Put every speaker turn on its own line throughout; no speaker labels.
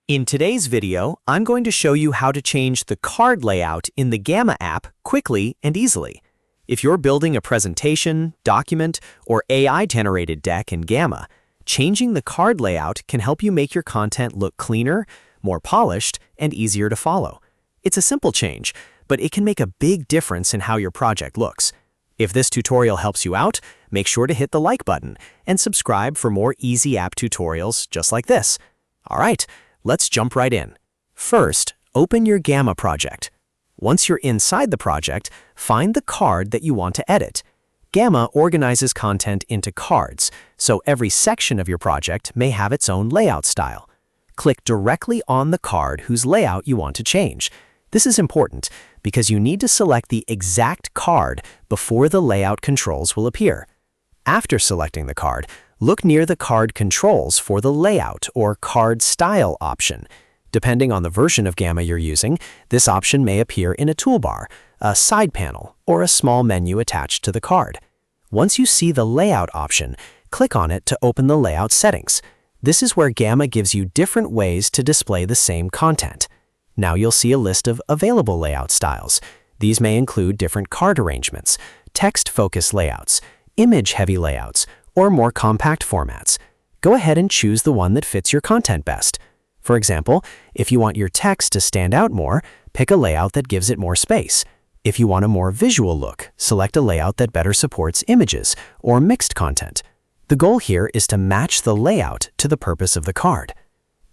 In today's video, I'm going to show you how to change the card layout in the Gamma app quickly and easily. If you're building a presentation, document, or AI-generated deck in Gamma, changing the card layout can help you make your content look cleaner, more polished, and easier to follow. It's a simple change, but it can make a big difference in how your project looks. If this tutorial helps you out, make sure to hit the like button and subscribe for more easy app tutorials just like this. All right. Let's jump right in. First, open your Gamma project. Once you're inside the project, find the card that you want to edit. Gamma organizes content into cards, so every section of your project may have its own layout style. Click directly on the card whose layout you want to change. This is important because you need to select the exact card before the layout controls will appear. After selecting the card, look near the card controls for the layout or card style option. Depending on the version of Gamma you're using, this option may appear in a toolbar, a side panel, or a small menu attached to the card. Once you see the layout option, click on it to open the layout settings. This is where Gamma gives you different ways to display the same content. Now you'll see a list of available layout styles. These may include different card arrangements, text-focused layouts, image-heavy layouts, or more compact formats. Go ahead and choose the one that fits your content best. For example, if you want your text to stand out more, pick a layout that gives it more space. If you want a more visual look, select a layout that better supports images or mixed content. The goal here is to match the layout to the purpose of the card.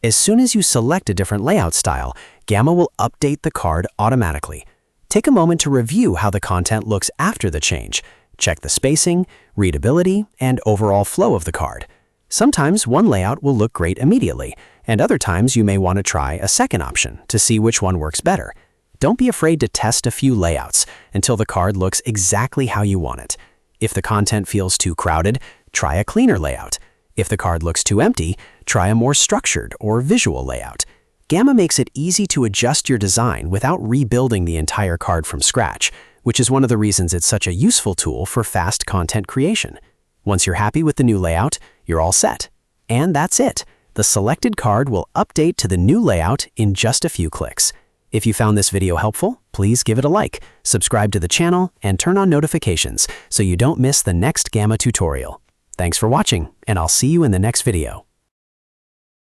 As soon as you select a different layout style, Gamma will update the card automatically. Take a moment to review how the content looks after the change. Check the spacing, readability, and overall flow of the card. Sometimes one layout will look great immediately, and other times you may want to try a second option to see which one works better. Don't be afraid to test a few layouts until the card looks exactly how you want it. If the content feels too crowded, try a cleaner layout. If the card looks too empty, try a more structured or visual layout. Gamma makes it easy to adjust your design without rebuilding the entire card from scratch, which is one of the reasons it's such a useful tool for fast content creation. Once you're happy with the new layout, you're all set. And that's it. The selected card will update to the new layout in just a few clicks. If you found this video helpful, please give it a like, subscribe to the channel, and turn on notifications so you don't miss the next Gamma tutorial. Thanks for watching, and I'll see you in the next video.